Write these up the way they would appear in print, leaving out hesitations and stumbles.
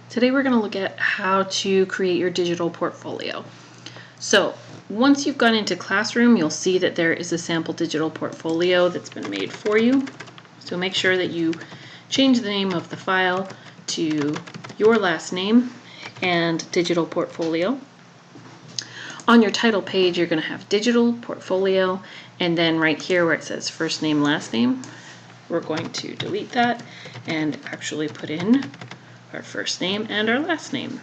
Today we're going to look at how to create your digital portfolio. So once you've gone into Classroom, you'll see that there is a sample digital portfolio that's been made for you. So make sure that you change the name of the file to your last name and digital portfolio. On your title page, you're going to have digital portfolio, and then right here where it says first name, last name, we're going to delete that and actually put in our first name and our last name.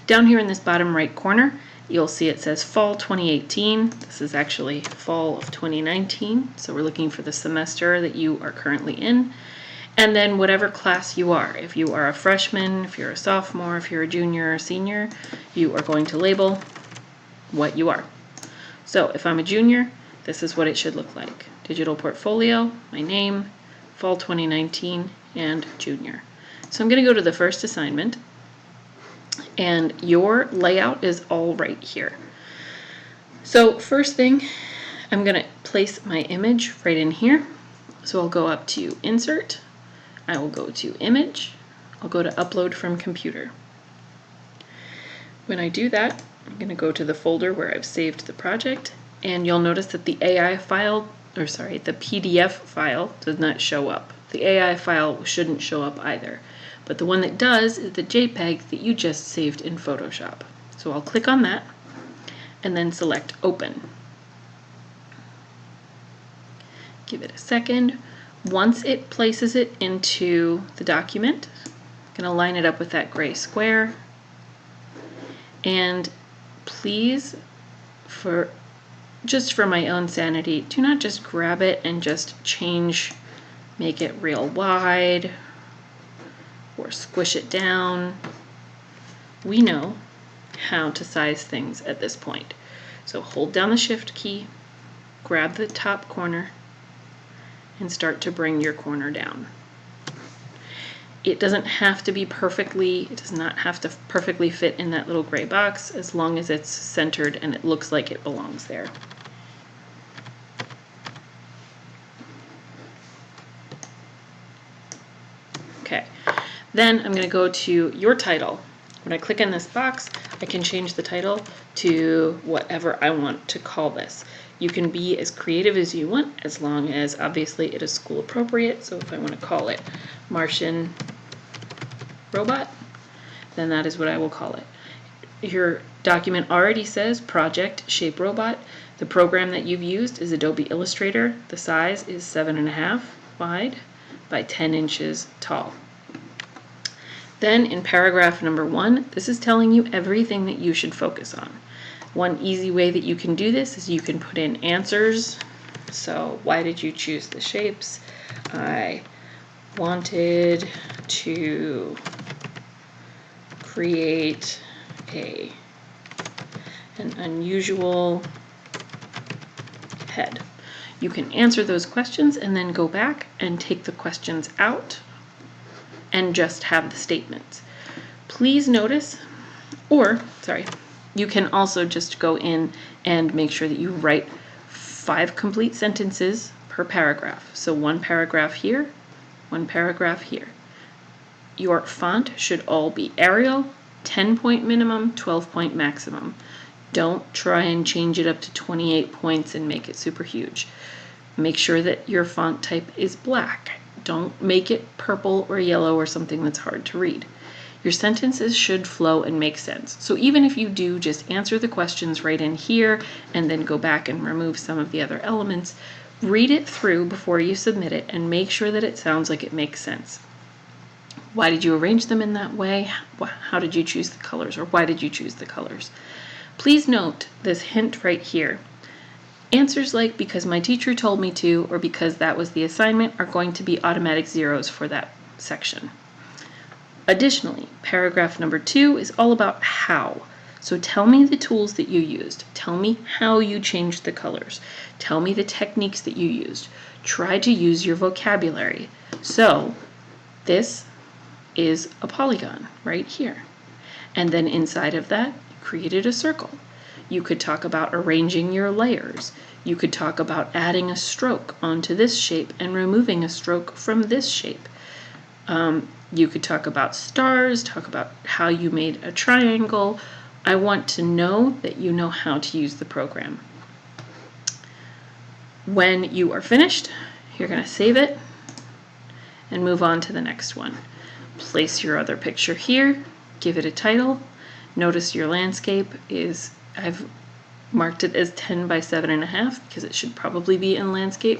Down here in this bottom right corner, you'll see it says Fall 2018. This is actually Fall of 2019, so we're looking for the semester that you are currently in. And then whatever class you are. If you are a freshman, if you're a sophomore, if you're a junior or senior, you are going to label what you are. So if I'm a junior, this is what it should look like. Digital portfolio, my name, Fall 2019, and junior. So I'm going to go to the first assignment, and your layout is all right here. So first thing, I'm going to place my image right in here. So I'll go up to Insert, I will go to Image, I'll go to Upload from Computer. When I do that, I'm going to go to the folder where I've saved the project, and you'll notice that the the PDF file does not show up. The AI file shouldn't show up either. But the one that does is the JPEG that you just saved in Photoshop. So I'll click on that and then select Open. Give it a second. Once it places it into the document, I'm going to line it up with that gray square. And please, just for my own sanity, do not just grab it and just make it real wide or squish it down. We know how to size things at this point. So hold down the Shift key, grab the top corner, and start to bring your corner down. It doesn't have to be it does not have to perfectly fit in that little gray box, as long as it's centered and it looks like it belongs there. Okay, then I'm going to go to your title. When I click in this box, I can change the title to whatever I want to call this. You can be as creative as you want, as long as obviously it is school appropriate. So if I want to call it Martian Robot, then that is what I will call it. Your document already says Project Shape Robot. The program that you've used is Adobe Illustrator. The size is 7.5 wide by 10 inches tall. Then in paragraph number 1, this is telling you everything that you should focus on. One easy way that you can do this is you can put in answers. So why did you choose the shapes? I wanted to create an unusual head. You can answer those questions and then go back and take the questions out and just have the statements. Please notice, you can also just go in and make sure that you write 5 complete sentences per paragraph. So 1 paragraph here, 1 paragraph here. Your font should all be Arial, 10-point minimum, 12-point maximum. Don't try and change it up to 28 points and make it super huge. Make sure that your font type is black. Don't make it purple or yellow or something that's hard to read. Your sentences should flow and make sense. So even if you do just answer the questions right in here and then go back and remove some of the other elements, read it through before you submit it and make sure that it sounds like it makes sense. Why did you arrange them in that way? How did you choose the colors, or why did you choose the colors? Please note this hint right here. Answers like because my teacher told me to or because that was the assignment are going to be automatic zeros for that section. Additionally, paragraph number 2 is all about how. So tell me the tools that you used. Tell me how you changed the colors. Tell me the techniques that you used. Try to use your vocabulary. So this is a polygon right here. And then inside of that, you created a circle. You could talk about arranging your layers. You could talk about adding a stroke onto this shape and removing a stroke from this shape. You could talk about stars, talk about how you made a triangle. I want to know that you know how to use the program. When you are finished, you're going to save it and move on to the next one. Place your other picture here, give it a title. Notice your landscape is, I've marked it as 10 by 7.5 because it should probably be in landscape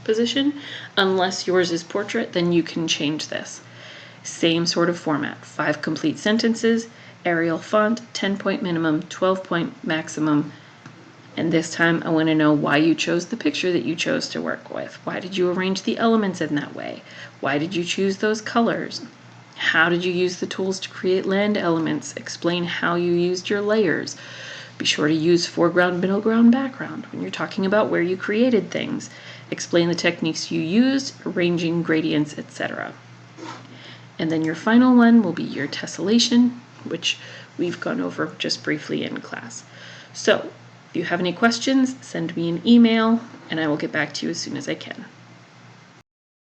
position. Unless yours is portrait, then you can change this. Same sort of format, 5 complete sentences, Arial font, 10-point minimum, 12-point maximum. And this time I want to know why you chose the picture that you chose to work with. Why did you arrange the elements in that way? Why did you choose those colors? How did you use the tools to create land elements? Explain how you used your layers. Be sure to use foreground, middle ground, background when you're talking about where you created things. Explain the techniques you used, arranging gradients, etc. And then your final one will be your tessellation, which we've gone over just briefly in class. So if you have any questions, send me an email and I will get back to you as soon as I can.